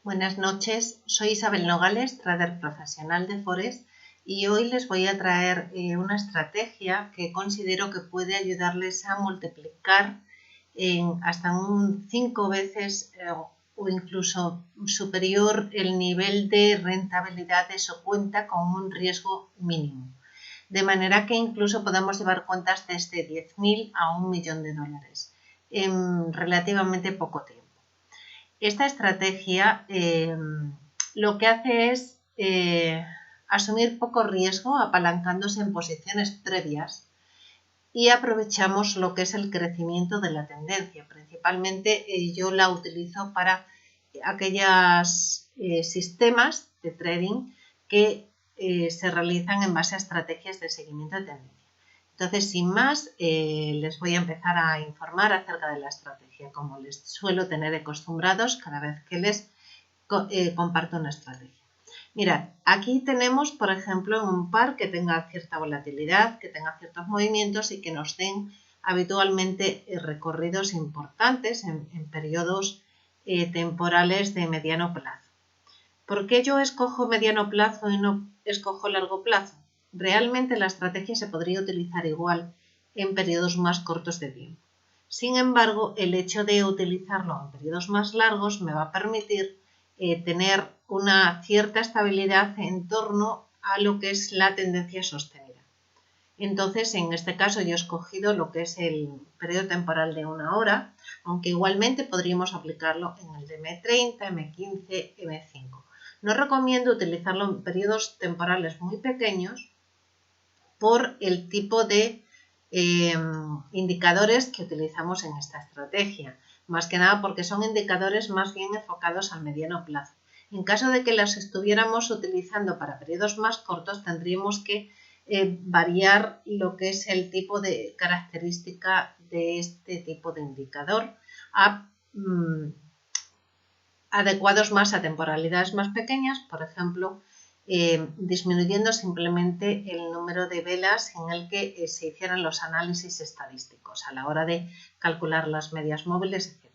Buenas noches, soy Isabel Nogales, trader profesional de Forex, y hoy les voy a traer una estrategia que considero que puede ayudarles a multiplicar hasta un 5 veces o incluso superior el nivel de rentabilidad de su cuenta con un riesgo mínimo. De manera que incluso podamos llevar cuentas desde 10.000 a $1.000.000 en relativamente poco tiempo. Esta estrategia lo que hace es asumir poco riesgo apalancándose en posiciones previas y aprovechamos lo que es el crecimiento de la tendencia. Principalmente yo la utilizo para aquellos sistemas de trading que se realizan en base a estrategias de seguimiento de tendencia. Entonces, sin más, les voy a empezar a informar acerca de la estrategia, como les suelo tener acostumbrados cada vez que les comparto una estrategia. Mirad, aquí tenemos, por ejemplo, un par que tenga cierta volatilidad, que tenga ciertos movimientos y que nos den habitualmente recorridos importantes en periodos temporales de mediano plazo. ¿Por qué yo escojo mediano plazo y no escojo largo plazo? Realmente la estrategia se podría utilizar igual en periodos más cortos de tiempo. Sin embargo, el hecho de utilizarlo en periodos más largos me va a permitir tener una cierta estabilidad en torno a lo que es la tendencia sostenida. Entonces, en este caso yo he escogido lo que es el periodo temporal de 1 hora, aunque igualmente podríamos aplicarlo en el de M30, M15, M5. No recomiendo utilizarlo en periodos temporales muy pequeños por el tipo de indicadores que utilizamos en esta estrategia, más que nada porque son indicadores más bien enfocados al mediano plazo. En caso de que los estuviéramos utilizando para periodos más cortos, tendríamos que variar lo que es el tipo de característica de este tipo de indicador a adecuados más a temporalidades más pequeñas, por ejemplo, disminuyendo simplemente el número de velas en el que se hicieran los análisis estadísticos a la hora de calcular las medias móviles, etc.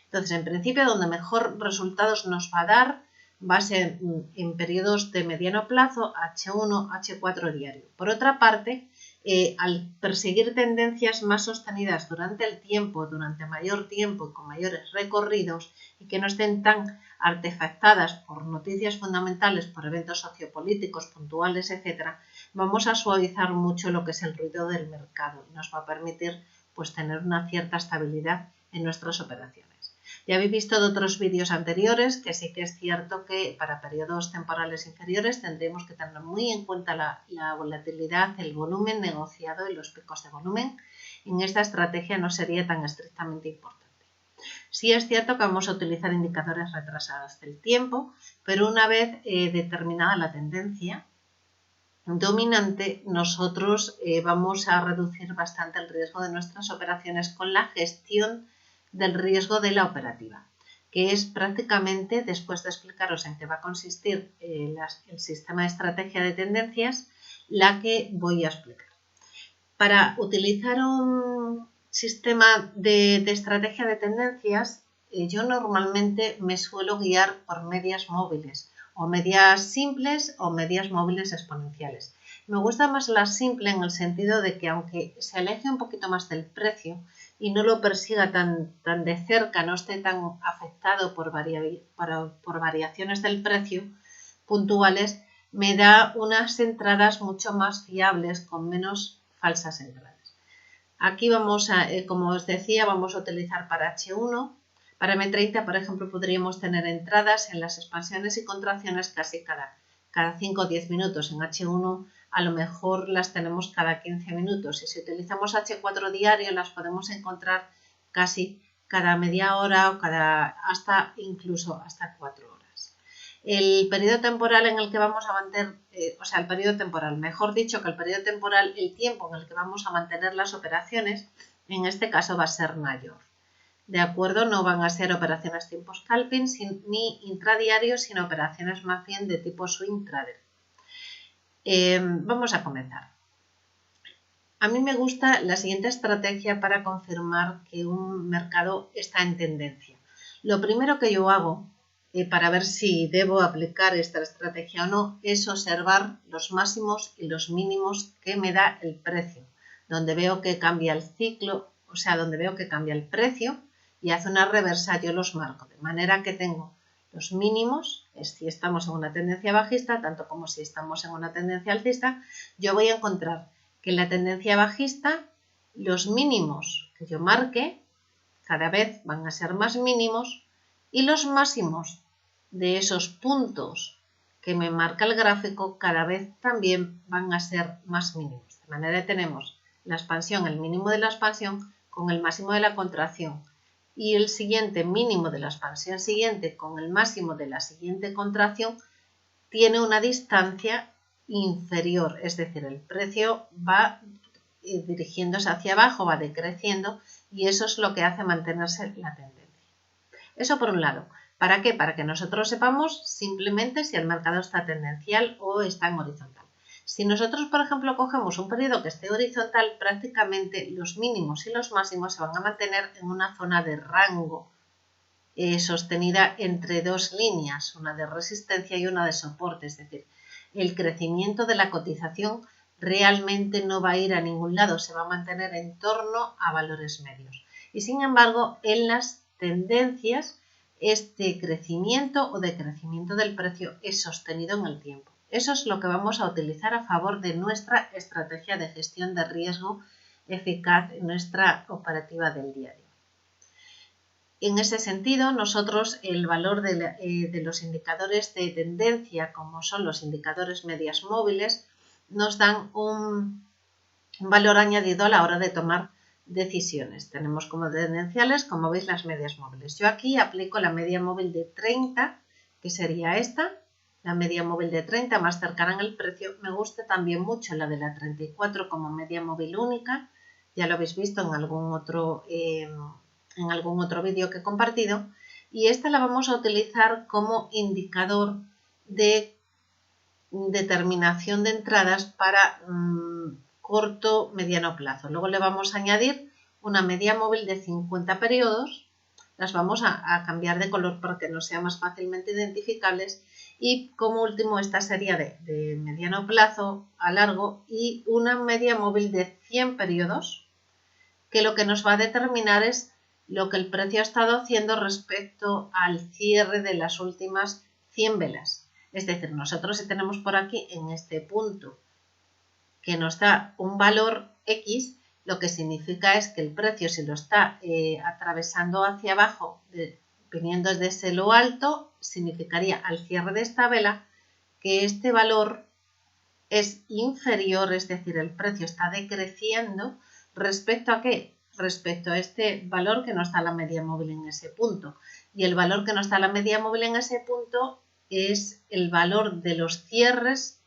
Entonces, en principio, donde mejor resultados nos va a dar va a ser en periodos de mediano plazo, H1, H4 diario. Por otra parte, al perseguir tendencias más sostenidas durante el tiempo, durante mayor tiempo y con mayores recorridos y que no estén tan artefactadas por noticias fundamentales, por eventos sociopolíticos puntuales, etc., vamos a suavizar mucho lo que es el ruido del mercado y nos va a permitir pues, tener una cierta estabilidad en nuestras operaciones. Ya habéis visto de otros vídeos anteriores que sí que es cierto que para periodos temporales inferiores tendremos que tener muy en cuenta la volatilidad, el volumen negociado y los picos de volumen. En esta estrategia no sería tan estrictamente importante. Sí es cierto que vamos a utilizar indicadores retrasados del tiempo, pero una vez determinada la tendencia dominante, nosotros vamos a reducir bastante el riesgo de nuestras operaciones con la gestión del riesgo de la operativa, que es prácticamente, después de explicaros en qué va a consistir el sistema de estrategia de tendencias, la que voy a explicar. Para utilizar un sistema de estrategia de tendencias, yo normalmente me suelo guiar por medias móviles, o medias simples o medias móviles exponenciales. Me gusta más la simple en el sentido de que aunque se aleje un poquito más del precio y no lo persiga tan de cerca, no esté tan afectado por variaciones del precio puntuales, me da unas entradas mucho más fiables con menos falsas entradas. Aquí vamos a, como os decía, vamos a utilizar para H1. Para M30, por ejemplo, podríamos tener entradas en las expansiones y contracciones casi cada 5 o 10 minutos. En H1 a lo mejor las tenemos cada 15 minutos y si utilizamos H4 diario las podemos encontrar casi cada media hora o incluso hasta 4 horas. El periodo temporal en el que vamos a mantener, el periodo temporal, mejor dicho que el periodo temporal, el tiempo en el que vamos a mantener las operaciones, en este caso va a ser mayor. ¿De acuerdo? No van a ser operaciones tipo scalping ni intradiario, sino operaciones más bien de tipo swing trader. Vamos a comenzar. A mí me gusta la siguiente estrategia para confirmar que un mercado está en tendencia. Lo primero que yo hago para ver si debo aplicar esta estrategia o no, es observar los máximos y los mínimos que me da el precio. Donde veo que cambia el ciclo, o sea, donde veo que cambia el precio y hace una reversa, yo los marco. De manera que tengo los mínimos, si estamos en una tendencia bajista, tanto como si estamos en una tendencia alcista, yo voy a encontrar que en la tendencia bajista los mínimos que yo marque cada vez van a ser más mínimos y los máximos de esos puntos que me marca el gráfico cada vez también van a ser más mínimos. De manera que tenemos la expansión, el mínimo de la expansión con el máximo de la contracción y el siguiente mínimo de la expansión siguiente con el máximo de la siguiente contracción tiene una distancia inferior, es decir, el precio va dirigiéndose hacia abajo, va decreciendo y eso es lo que hace mantenerse la tendencia. Eso por un lado. ¿Para qué? Para que nosotros sepamos simplemente si el mercado está tendencial o está en horizontal. Si nosotros, por ejemplo, cogemos un periodo que esté horizontal, prácticamente los mínimos y los máximos se van a mantener en una zona de rango sostenida entre dos líneas, una de resistencia y una de soporte. Es decir, el crecimiento de la cotización realmente no va a ir a ningún lado, se va a mantener en torno a valores medios. Y sin embargo, en las tendencias, este crecimiento o decrecimiento del precio es sostenido en el tiempo. Eso es lo que vamos a utilizar a favor de nuestra estrategia de gestión de riesgo eficaz en nuestra operativa del día a día. En ese sentido, nosotros el valor de los indicadores de tendencia, como son los indicadores medias móviles, nos dan un valor añadido a la hora de tomar decisiones. Tenemos como tendenciales, como veis, las medias móviles. Yo aquí aplico la media móvil de 30, que sería esta, la media móvil de 30 más cercana en el precio. Me gusta también mucho la de la 34 como media móvil única, ya lo habéis visto en algún otro vídeo que he compartido, y esta la vamos a utilizar como indicador de determinación de entradas para corto mediano plazo. Luego le vamos a añadir una media móvil de 50 periodos, las vamos a cambiar de color para que nos sean más fácilmente identificables, y como último esta sería de mediano plazo a largo y una media móvil de 100 periodos, que lo que nos va a determinar es lo que el precio ha estado haciendo respecto al cierre de las últimas 100 velas. Es decir, nosotros si tenemos por aquí en este punto que nos da un valor X, lo que significa es que el precio, si lo está atravesando hacia abajo, viniendo desde lo alto, significaría al cierre de esta vela que este valor es inferior, es decir, el precio está decreciendo respecto a ¿qué? Respecto a este valor que nos da la media móvil en ese punto. Y el valor que nos da la media móvil en ese punto es el valor de los cierres,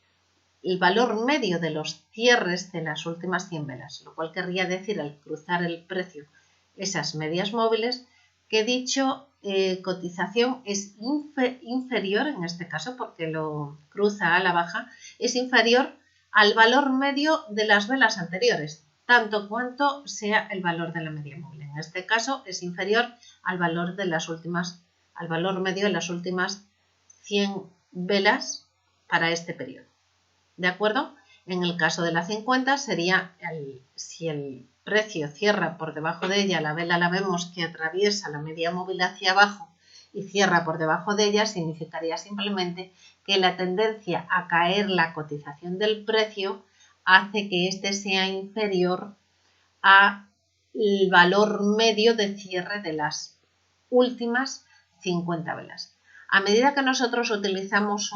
el valor medio de los cierres de las últimas 100 velas, lo cual querría decir al cruzar el precio esas medias móviles que dicho cotización es inferior, en este caso porque lo cruza a la baja, es inferior al valor medio de las velas anteriores, tanto cuanto sea el valor de la media móvil. En este caso es inferior al valor de las últimas, al valor medio de las últimas 100 velas para este periodo. ¿De acuerdo? En el caso de la 50 sería si el precio cierra por debajo de ella, la vela la vemos que atraviesa la media móvil hacia abajo y cierra por debajo de ella, significaría simplemente que la tendencia a caer la cotización del precio hace que este sea inferior al valor medio de cierre de las últimas 50 velas. A medida que nosotros utilizamos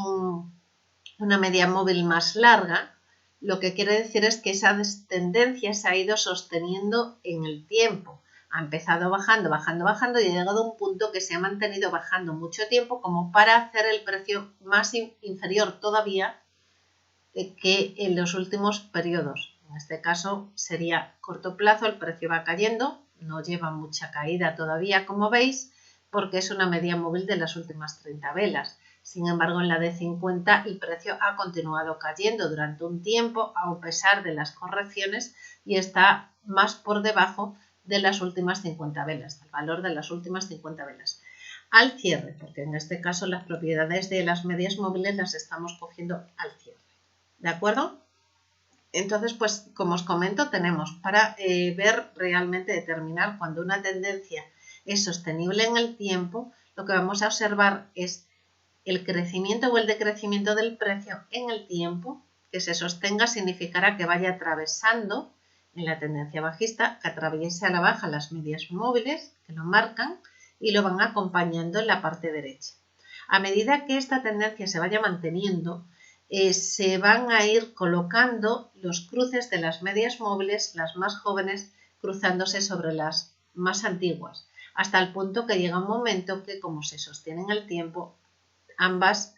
una media móvil más larga, lo que quiere decir es que esa tendencia se ha ido sosteniendo en el tiempo. Ha empezado bajando, bajando, bajando y ha llegado a un punto que se ha mantenido bajando mucho tiempo como para hacer el precio más inferior todavía que en los últimos periodos. En este caso sería corto plazo, el precio va cayendo, no lleva mucha caída todavía como veis porque es una media móvil de las últimas 30 velas. Sin embargo, en la de 50 el precio ha continuado cayendo durante un tiempo a pesar de las correcciones y está más por debajo de las últimas 50 velas, del valor de las últimas 50 velas. al cierre, porque en este caso las propiedades de las medias móviles las estamos cogiendo al cierre. ¿De acuerdo? Entonces, pues como os comento, tenemos para ver realmente, determinar cuando una tendencia es sostenible en el tiempo, lo que vamos a observar es el crecimiento o el decrecimiento del precio en el tiempo. Que se sostenga significará que vaya atravesando en la tendencia bajista, que atraviese a la baja las medias móviles, que lo marcan y lo van acompañando en la parte derecha. A medida que esta tendencia se vaya manteniendo, se van a ir colocando los cruces de las medias móviles, las más jóvenes, cruzándose sobre las más antiguas, hasta el punto que llega un momento que, como se sostiene en el tiempo, ambas,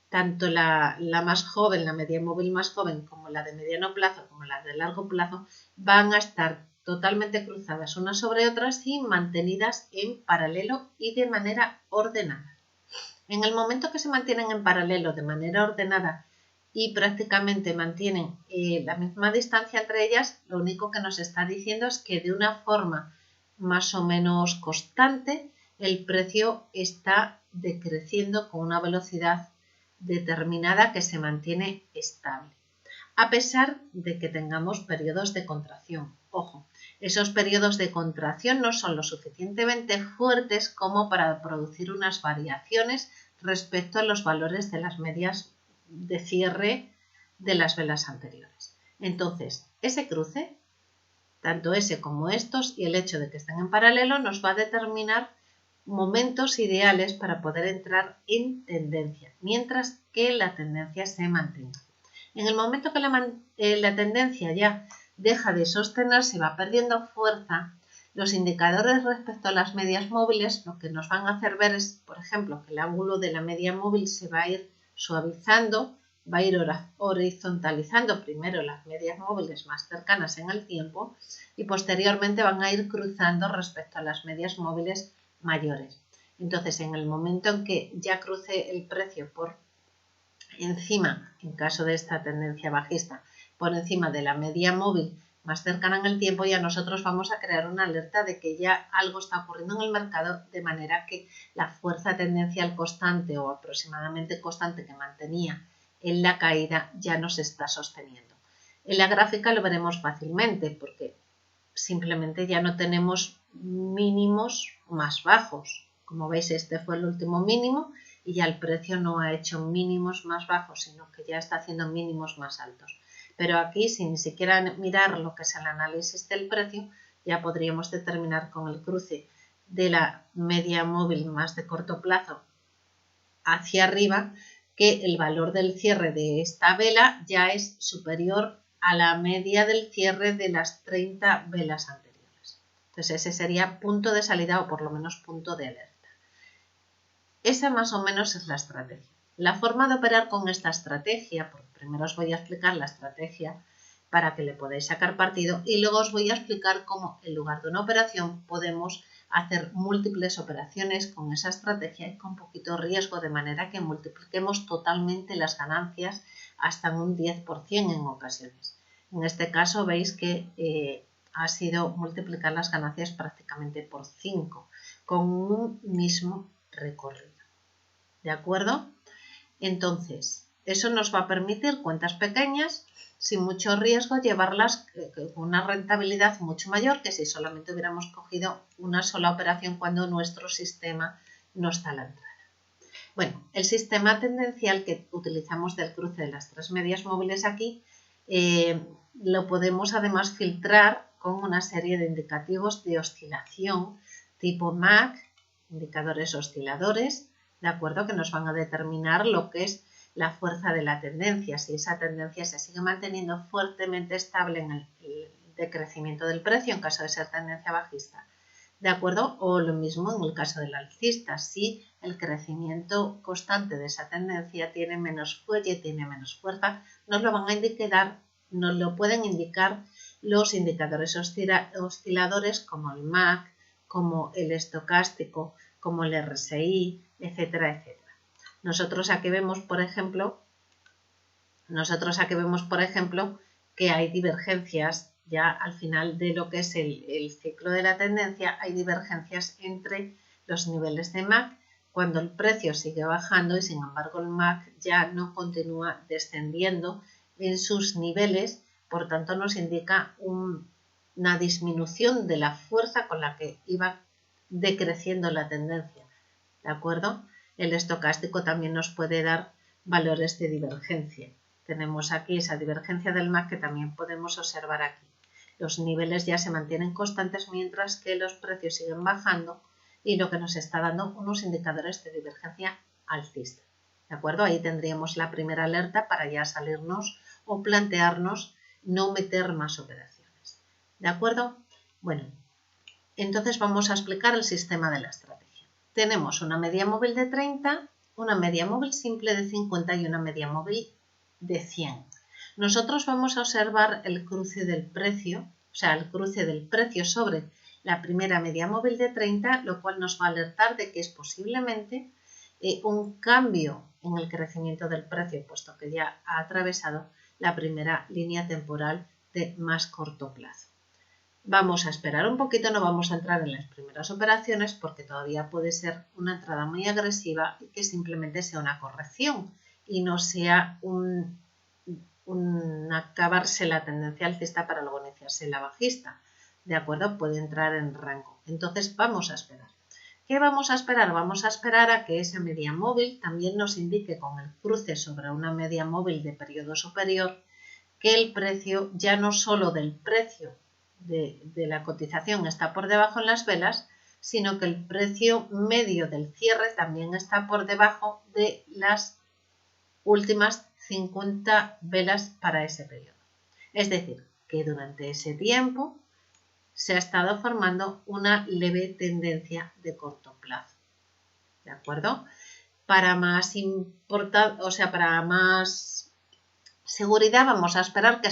tanto la más joven, la media móvil más joven, como la de mediano plazo, como la de largo plazo, van a estar totalmente cruzadas unas sobre otras y mantenidas en paralelo y de manera ordenada. En el momento que se mantienen en paralelo de manera ordenada y prácticamente mantienen la misma distancia entre ellas, lo único que nos está diciendo es que de una forma más o menos constante el precio está decreciendo con una velocidad determinada que se mantiene estable, a pesar de que tengamos periodos de contracción. Ojo, esos periodos de contracción no son lo suficientemente fuertes como para producir unas variaciones respecto a los valores de las medias de cierre de las velas anteriores. Entonces, ese cruce, tanto ese como estos, y el hecho de que estén en paralelo nos va a determinar momentos ideales para poder entrar en tendencia, mientras que la tendencia se mantenga. En el momento que la tendencia ya deja de sostenerse y va perdiendo fuerza, los indicadores respecto a las medias móviles lo que nos van a hacer ver es, por ejemplo, que el ángulo de la media móvil se va a ir suavizando, va a ir horizontalizando primero las medias móviles más cercanas en el tiempo y posteriormente van a ir cruzando respecto a las medias móviles mayores. Entonces, en el momento en que ya cruce el precio por encima, en caso de esta tendencia bajista, por encima de la media móvil más cercana en el tiempo, ya nosotros vamos a crear una alerta de que ya algo está ocurriendo en el mercado, de manera que la fuerza tendencial constante o aproximadamente constante que mantenía en la caída ya no se está sosteniendo. En la gráfica lo veremos fácilmente porque simplemente ya no tenemos mínimos más bajos. Como veis, este fue el último mínimo y ya el precio no ha hecho mínimos más bajos, sino que ya está haciendo mínimos más altos. Pero aquí, sin ni siquiera mirar lo que es el análisis del precio, ya podríamos determinar con el cruce de la media móvil más de corto plazo hacia arriba que el valor del cierre de esta vela ya es superior a la media del cierre de las 30 velas anteriores. Entonces ese sería punto de salida o por lo menos punto de alerta. Esa más o menos es la estrategia. La forma de operar con esta estrategia, porque primero os voy a explicar la estrategia para que le podáis sacar partido y luego os voy a explicar cómo en lugar de una operación podemos hacer múltiples operaciones con esa estrategia y con poquito riesgo, de manera que multipliquemos totalmente las ganancias hasta un 10% en ocasiones. En este caso veis que ha sido multiplicar las ganancias prácticamente por 5 con un mismo recorrido. ¿De acuerdo? Entonces, eso nos va a permitir cuentas pequeñas, sin mucho riesgo, llevarlas con una rentabilidad mucho mayor que si solamente hubiéramos cogido una sola operación cuando nuestro sistema no está a la entrada. Bueno, el sistema tendencial que utilizamos del cruce de las tres medias móviles aquí lo podemos además filtrar con una serie de indicativos de oscilación tipo MAC, indicadores osciladores, ¿de acuerdo? Que nos van a determinar lo que es la fuerza de la tendencia, si esa tendencia se sigue manteniendo fuertemente estable en el decrecimiento del precio en caso de ser tendencia bajista, ¿de acuerdo? O lo mismo en el caso del alcista, si el crecimiento constante de esa tendencia tiene menos fuelle, tiene menos fuerza, nos lo van a indicar, nos lo pueden indicar los indicadores osciladores como el MAC, como el estocástico, como el RSI, etcétera, etcétera. Nosotros aquí vemos, por ejemplo, que hay divergencias ya al final de lo que es el ciclo de la tendencia, hay divergencias entre los niveles de MAC cuando el precio sigue bajando y sin embargo el MAC ya no continúa descendiendo en sus niveles, por tanto nos indica una disminución de la fuerza con la que iba decreciendo la tendencia, ¿de acuerdo? El estocástico también nos puede dar valores de divergencia. Tenemos aquí esa divergencia del MAC que también podemos observar aquí. Los niveles ya se mantienen constantes mientras que los precios siguen bajando y lo que nos está dando unos indicadores de divergencia alcista. ¿De acuerdo? Ahí tendríamos la primera alerta para ya salirnos o plantearnos no meter más operaciones. ¿De acuerdo? Bueno, entonces vamos a explicar el sistema de la estrategia. Tenemos una media móvil de 30, una media móvil simple de 50 y una media móvil de 100. Nosotros vamos a observar el cruce del precio, o sea, el cruce del precio sobre la primera media móvil de 30, lo cual nos va a alertar de que es posiblemente un cambio en el crecimiento del precio, puesto que ya ha atravesado la primera línea temporal de más corto plazo. Vamos a esperar un poquito, no vamos a entrar en las primeras operaciones porque todavía puede ser una entrada muy agresiva y que simplemente sea una corrección y no sea un acabarse la tendencia alcista para luego iniciarse la bajista. ¿De acuerdo? Puede entrar en rango. Entonces vamos a esperar. ¿Qué vamos a esperar? Vamos a esperar a que esa media móvil también nos indique con el cruce sobre una media móvil de periodo superior que el precio, ya no solo del precio de la cotización está por debajo en las velas, sino que el precio medio del cierre también está por debajo de las últimas 50 velas para ese periodo. Es decir, que durante ese tiempo se ha estado formando una leve tendencia de corto plazo. ¿De acuerdo? Para más para más seguridad vamos a esperar que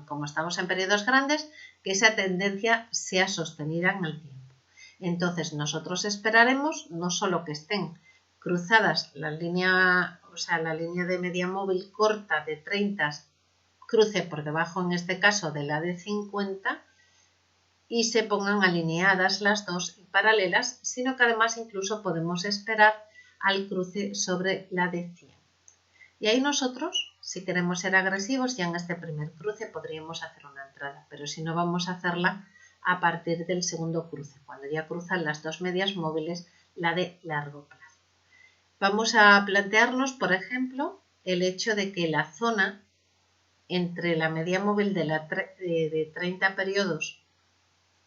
como estamos en periodos grandes, que esa tendencia sea sostenida en el tiempo. Entonces nosotros esperaremos no solo que estén cruzadas la línea de media móvil corta de 30 cruce por debajo en este caso de la de 50 y se pongan alineadas las dos y paralelas, sino que además incluso podemos esperar al cruce sobre la de 100. Y ahí nosotros, si queremos ser agresivos, ya en este primer cruce podríamos hacer una entrada, pero si no vamos a hacerla a partir del segundo cruce, cuando ya cruzan las dos medias móviles, la de largo plazo. Vamos a plantearnos, por ejemplo, el hecho de que la zona entre la media móvil de 30 periodos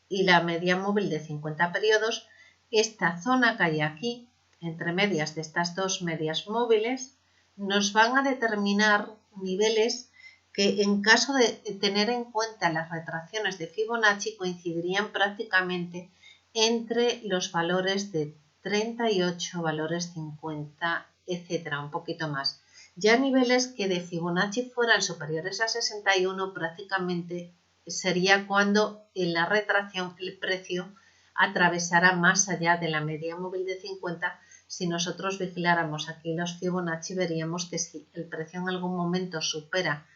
y la media móvil de 50 periodos, esta zona que hay aquí, entre medias de estas dos medias móviles, nos van a determinar niveles que en caso de tener en cuenta las retracciones de Fibonacci coincidirían prácticamente entre los valores de 38, valores 50, etcétera, un poquito más. Ya niveles que de Fibonacci fueran superiores a 61 prácticamente sería cuando en la retracción el precio atravesara más allá de la media móvil de 50. Si nosotros vigiláramos aquí los Fibonacci veríamos que si el precio en algún momento supera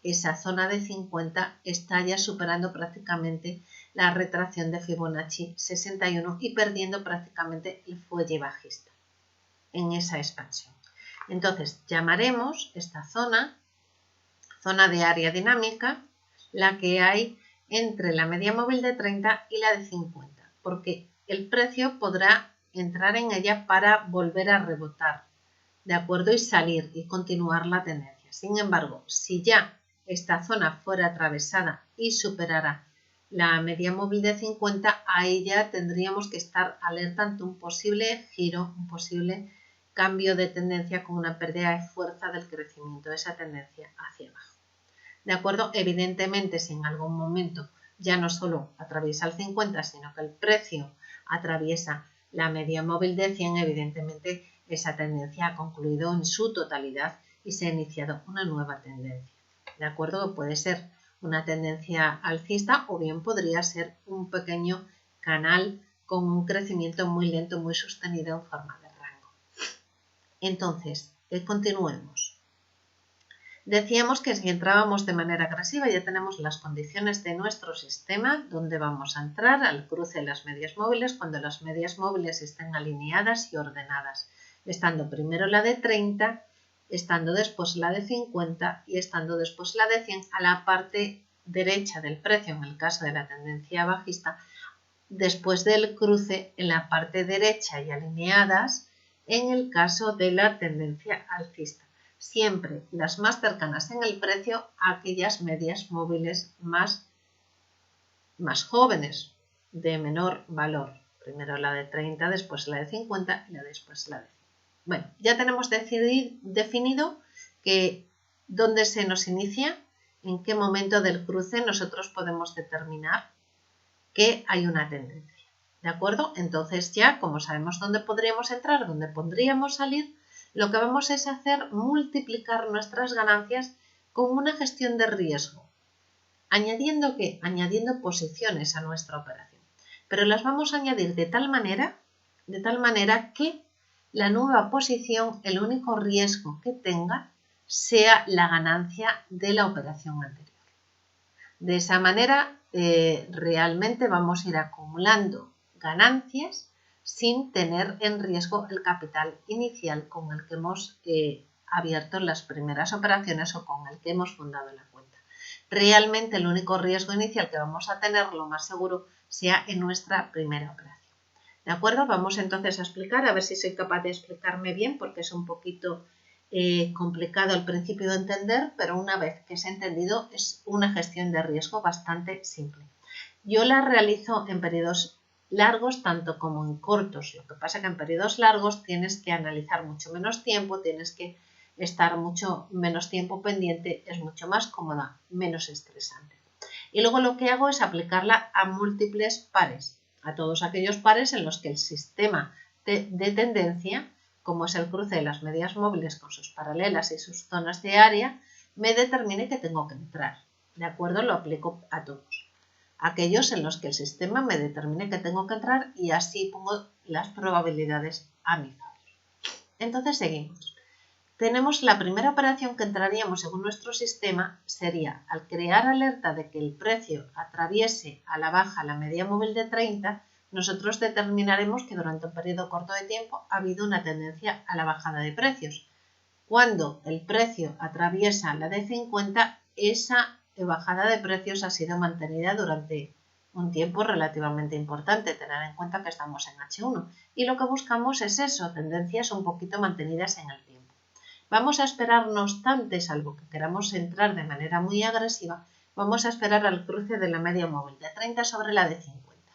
esa zona de 50 está ya superando prácticamente la retracción de Fibonacci 61 y perdiendo prácticamente el fuelle bajista en esa expansión. Entonces llamaremos esta zona de área dinámica, la que hay entre la media móvil de 30 y la de 50, porque el precio podrá entrar en ella para volver a rebotar, ¿de acuerdo? Y salir y continuar la tendencia. Sin embargo, si ya esta zona fuera atravesada y superara la media móvil de 50, ahí ya tendríamos que estar alerta ante un posible giro, un posible cambio de tendencia con una pérdida de fuerza del crecimiento de esa tendencia hacia abajo. ¿De acuerdo? Evidentemente, si en algún momento ya no solo atraviesa el 50, sino que el precio atraviesa la media móvil de 100, evidentemente esa tendencia ha concluido en su totalidad y se ha iniciado una nueva tendencia. ¿De acuerdo? Puede ser una tendencia alcista o bien podría ser un pequeño canal con un crecimiento muy lento, muy sostenido en forma de rango. Entonces, continuemos. Decíamos que si entrábamos de manera agresiva ya tenemos las condiciones de nuestro sistema donde vamos a entrar al cruce de las medias móviles cuando las medias móviles estén alineadas y ordenadas, estando primero la de 30, estando después la de 50 y estando después la de 100 a la parte derecha del precio en el caso de la tendencia bajista, después del cruce en la parte derecha y alineadas en el caso de la tendencia alcista. Siempre las más cercanas en el precio a aquellas medias móviles más jóvenes, de menor valor. Primero la de 30, después la de 50 y después la de 100. Bueno, ya tenemos definido que dónde se nos inicia, en qué momento del cruce nosotros podemos determinar que hay una tendencia. ¿De acuerdo? Entonces ya, como sabemos dónde podríamos entrar, dónde podríamos salir, lo que vamos es hacer multiplicar nuestras ganancias con una gestión de riesgo. ¿Añadiendo qué? Añadiendo posiciones a nuestra operación. Pero las vamos a añadir de tal manera que la nueva posición, el único riesgo que tenga, sea la ganancia de la operación anterior. De esa manera, realmente vamos a ir acumulando ganancias sin tener en riesgo el capital inicial con el que hemos abierto las primeras operaciones o con el que hemos fundado la cuenta. Realmente el único riesgo inicial que vamos a tener, lo más seguro, sea en nuestra primera operación. ¿De acuerdo? Vamos entonces a explicar, a ver si soy capaz de explicarme bien, porque es un poquito complicado al principio de entender, pero una vez que se ha entendido es una gestión de riesgo bastante simple. Yo la realizo en periodos largos tanto como en cortos. Lo que pasa es que en periodos largos tienes que analizar mucho menos tiempo, tienes que estar mucho menos tiempo pendiente, es mucho más cómoda, menos estresante. Y luego lo que hago es aplicarla a múltiples pares, a todos aquellos pares en los que el sistema de tendencia, como es el cruce de las medias móviles con sus paralelas y sus zonas de área, me determine que tengo que entrar. ¿De acuerdo? Lo aplico a todos. Aquellos en los que el sistema me determine que tengo que entrar y así pongo las probabilidades a mi favor. Entonces seguimos. Tenemos la primera operación que entraríamos según nuestro sistema sería al crear alerta de que el precio atraviese a la baja la media móvil de 30, nosotros determinaremos que durante un periodo corto de tiempo ha habido una tendencia a la bajada de precios. Cuando el precio atraviesa la de 50, esa bajada de precios ha sido mantenida durante un tiempo relativamente importante, tener en cuenta que estamos en H1 y lo que buscamos es eso, tendencias un poquito mantenidas en el tiempo. Vamos a esperar, no obstante, salvo que queramos entrar de manera muy agresiva, vamos a esperar al cruce de la media móvil de 30 sobre la de 50.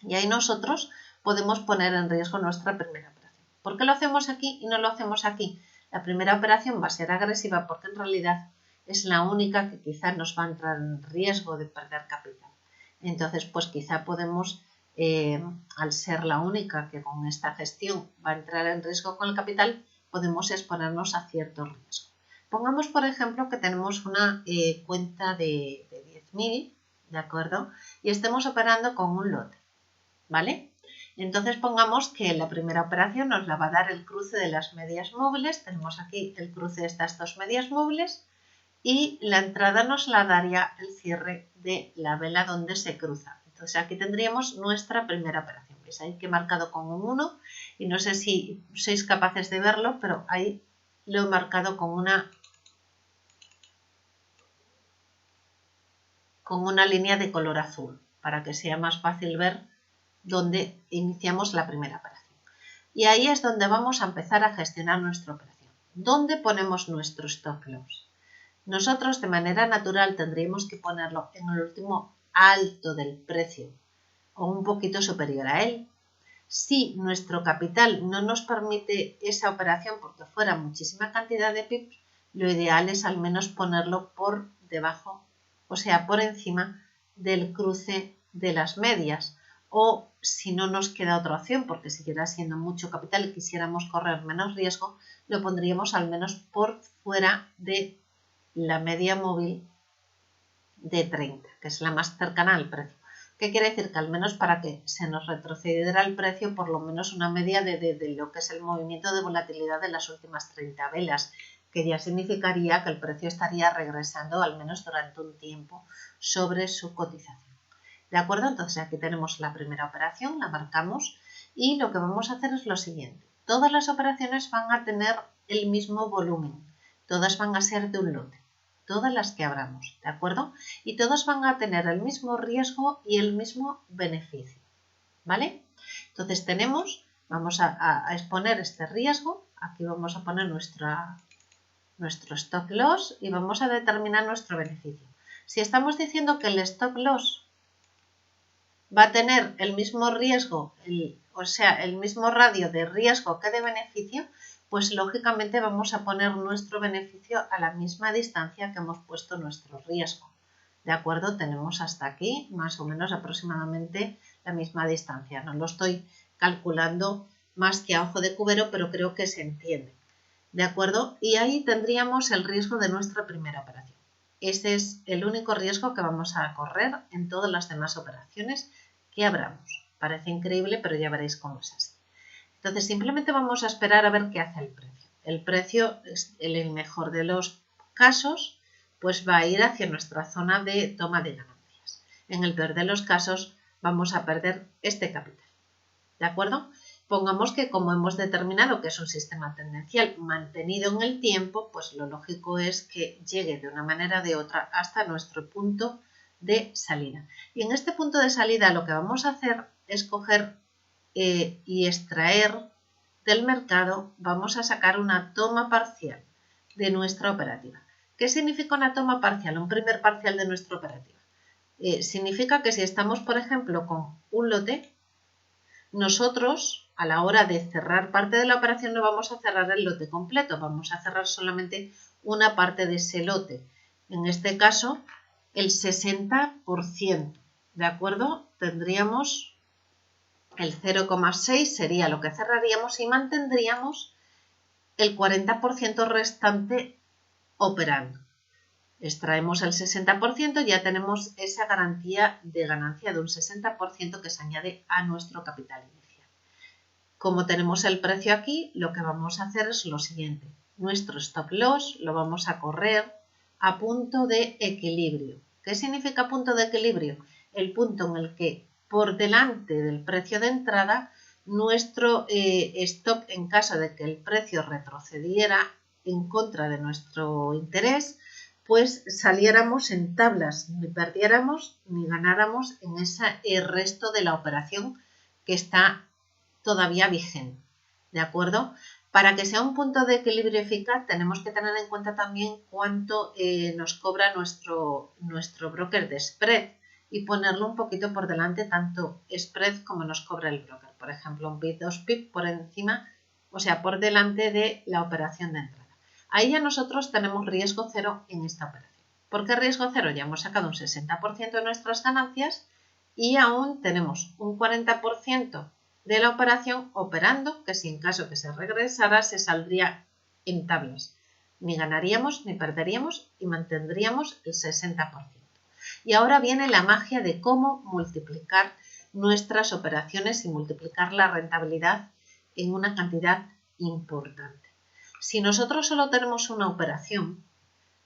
Y ahí nosotros podemos poner en riesgo nuestra primera operación. ¿Por qué lo hacemos aquí y no lo hacemos aquí? La primera operación va a ser agresiva porque en realidad es la única que quizá nos va a entrar en riesgo de perder capital. Entonces, pues quizá podemos, al ser la única que con esta gestión va a entrar en riesgo con el capital, podemos exponernos a cierto riesgo. Pongamos, por ejemplo, que tenemos una cuenta de 10.000, ¿de acuerdo? Y estemos operando con un lote, ¿vale? Entonces pongamos que la primera operación nos la va a dar el cruce de las medias móviles. Tenemos aquí el cruce de estas dos medias móviles y la entrada nos la daría el cierre de la vela donde se cruza. Entonces aquí tendríamos nuestra primera operación. ¿Veis ahí que he marcado con un 1? Y no sé si sois capaces de verlo, pero ahí lo he marcado con una línea de color azul para que sea más fácil ver donde iniciamos la primera operación. Y ahí es donde vamos a empezar a gestionar nuestra operación. ¿Dónde ponemos nuestro stop loss? Nosotros de manera natural tendríamos que ponerlo en el último alto del precio o un poquito superior a él. Si nuestro capital no nos permite esa operación porque fuera muchísima cantidad de pips, lo ideal es al menos ponerlo por debajo, o sea, por encima del cruce de las medias. O si no nos queda otra opción, porque siguiera siendo mucho capital y quisiéramos correr menos riesgo, lo pondríamos al menos por fuera de la media móvil de 30, que es la más cercana al precio. ¿Qué quiere decir? Que al menos para que se nos retrocediera el precio, por lo menos una media de lo que es el movimiento de volatilidad de las últimas 30 velas. que ya significaría que el precio estaría regresando al menos durante un tiempo sobre su cotización. ¿De acuerdo? Entonces aquí tenemos la primera operación, la marcamos y lo que vamos a hacer es lo siguiente. Todas las operaciones van a tener el mismo volumen, todas van a ser de un lote, todas las que abramos, ¿de acuerdo? Y todas van a tener el mismo riesgo y el mismo beneficio, ¿vale? Entonces vamos a exponer este riesgo, aquí vamos a poner nuestro stop loss y vamos a determinar nuestro beneficio. Si estamos diciendo que el stop loss va a tener el mismo riesgo, o sea, el mismo radio de riesgo que de beneficio, pues lógicamente vamos a poner nuestro beneficio a la misma distancia que hemos puesto nuestro riesgo. ¿De acuerdo? Tenemos hasta aquí más o menos aproximadamente la misma distancia. No lo estoy calculando más que a ojo de cubero, pero creo que se entiende. ¿De acuerdo? Y ahí tendríamos el riesgo de nuestra primera operación. Ese es el único riesgo que vamos a correr en todas las demás operaciones que abramos. Parece increíble, pero ya veréis cómo es así. Entonces simplemente vamos a esperar a ver qué hace el precio. El precio, en el mejor de los casos, pues va a ir hacia nuestra zona de toma de ganancias. En el peor de los casos vamos a perder este capital. ¿De acuerdo? Pongamos que como hemos determinado que es un sistema tendencial mantenido en el tiempo, pues lo lógico es que llegue de una manera o de otra hasta nuestro punto de salida. Y en este punto de salida lo que vamos a hacer es coger y extraer del mercado, vamos a sacar una toma parcial de nuestra operativa. ¿Qué significa una toma parcial? Un primer parcial de nuestra operativa. Significa que si estamos, por ejemplo, con un lote, nosotros a la hora de cerrar parte de la operación no vamos a cerrar el lote completo, vamos a cerrar solamente una parte de ese lote. En este caso, el 60%, ¿de acuerdo? Tendríamos el 0,6 sería lo que cerraríamos y mantendríamos el 40% restante operando. Extraemos el 60%, ya tenemos esa garantía de ganancia de un 60% que se añade a nuestro capital inicial. Como tenemos el precio aquí, lo que vamos a hacer es lo siguiente. Nuestro stop loss lo vamos a correr a punto de equilibrio. ¿Qué significa punto de equilibrio? El punto en el que por delante del precio de entrada, nuestro stop, en caso de que el precio retrocediera en contra de nuestro interés, pues saliéramos en tablas, ni perdiéramos ni ganáramos en el resto de la operación que está todavía vigente. ¿De acuerdo? Para que sea un punto de equilibrio eficaz tenemos que tener en cuenta también cuánto nos cobra nuestro broker de spread y ponerlo un poquito por delante tanto spread como nos cobra el broker. Por ejemplo, un pip, 2 pip por encima, o sea, por delante de la operación de entrada. Ahí ya nosotros tenemos riesgo cero en esta operación. ¿Por qué riesgo cero? Ya hemos sacado un 60% de nuestras ganancias y aún tenemos un 40% de la operación operando, que si en caso que se regresara se saldría en tablas. Ni ganaríamos ni perderíamos y mantendríamos el 60%. Y ahora viene la magia de cómo multiplicar nuestras operaciones y multiplicar la rentabilidad en una cantidad importante. Si nosotros solo tenemos una operación,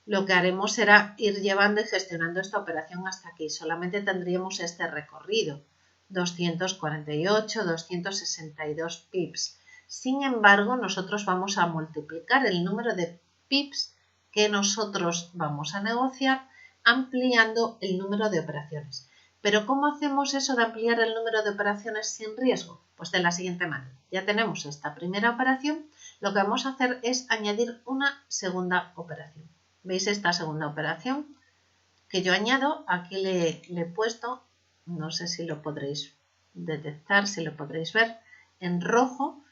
lo que haremos será ir llevando y gestionando esta operación hasta aquí. Solamente tendríamos este recorrido, 248, 262 pips. Sin embargo, nosotros vamos a multiplicar el número de pips que nosotros vamos a negociar ampliando el número de operaciones. Pero ¿cómo hacemos eso de ampliar el número de operaciones sin riesgo? Pues de la siguiente manera. Ya tenemos esta primera operación, lo que vamos a hacer es añadir una segunda operación. ¿Veis esta segunda operación que yo añado? Aquí le he puesto, no sé si lo podréis detectar, si lo podréis ver, en rojo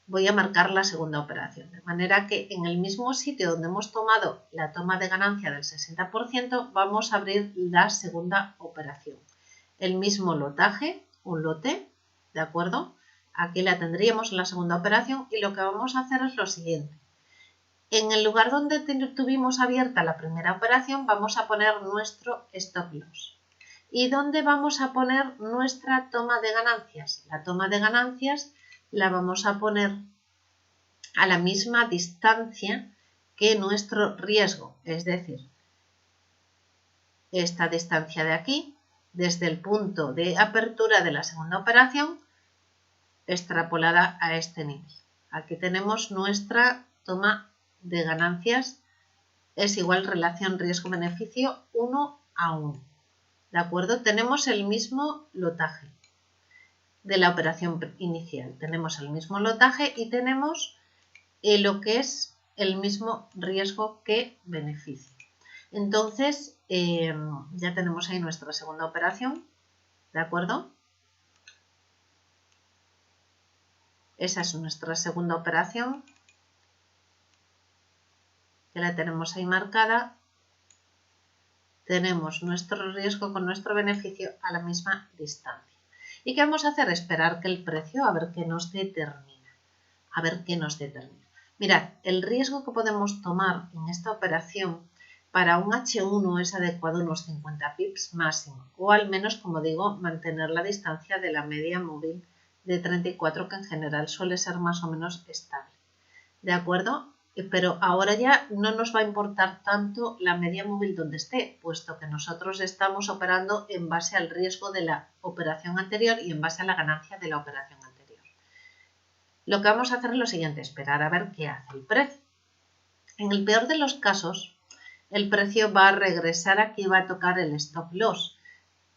voy a marcar la segunda operación. De manera que en el mismo sitio donde hemos tomado la toma de ganancia del 60%, vamos a abrir la segunda operación. El mismo lotaje, un lote, ¿de acuerdo? Aquí la tendríamos en la segunda operación y lo que vamos a hacer es lo siguiente. En el lugar donde tuvimos abierta la primera operación vamos a poner nuestro stop loss. ¿Y dónde vamos a poner nuestra toma de ganancias? La toma de ganancias la vamos a poner a la misma distancia que nuestro riesgo, es decir, esta distancia de aquí, desde el punto de apertura de la segunda operación, extrapolada a este nivel. Aquí tenemos nuestra toma de ganancias, es igual relación riesgo-beneficio 1:1. ¿De acuerdo? Tenemos el mismo lotaje de la operación inicial. Tenemos el mismo lotaje y tenemos lo que es el mismo riesgo que beneficio. Entonces, ya tenemos ahí nuestra segunda operación, ¿de acuerdo? Esa es nuestra segunda operación, que la tenemos ahí marcada. Tenemos nuestro riesgo con nuestro beneficio a la misma distancia. ¿Y qué vamos a hacer? Esperar que el precio, a ver qué nos determina. A ver qué nos determina. Mirad, el riesgo que podemos tomar en esta operación para un H1 es adecuado unos 50 pips máximo, o al menos, como digo, mantener la distancia de la media móvil de 34, que en general suele ser más o menos estable. ¿De acuerdo? Pero ahora ya no nos va a importar tanto la media móvil donde esté, puesto que nosotros estamos operando en base al riesgo de la operación anterior y en base a la ganancia de la operación anterior. Lo que vamos a hacer es lo siguiente, esperar a ver qué hace el precio. En el peor de los casos, el precio va a regresar aquí, va a tocar el stop loss.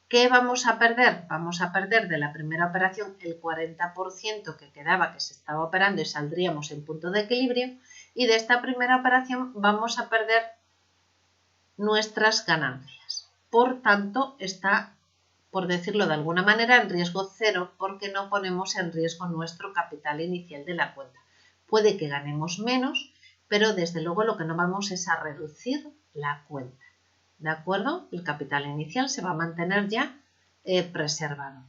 ¿Qué vamos a perder? Vamos a perder de la primera operación el 40% que quedaba, que se estaba operando, y saldríamos en punto de equilibrio. Y de esta primera operación vamos a perder nuestras ganancias. Por tanto, está, por decirlo de alguna manera, en riesgo cero, porque no ponemos en riesgo nuestro capital inicial de la cuenta. Puede que ganemos menos, pero desde luego lo que no vamos es a reducir la cuenta. ¿De acuerdo? El capital inicial se va a mantener ya preservado.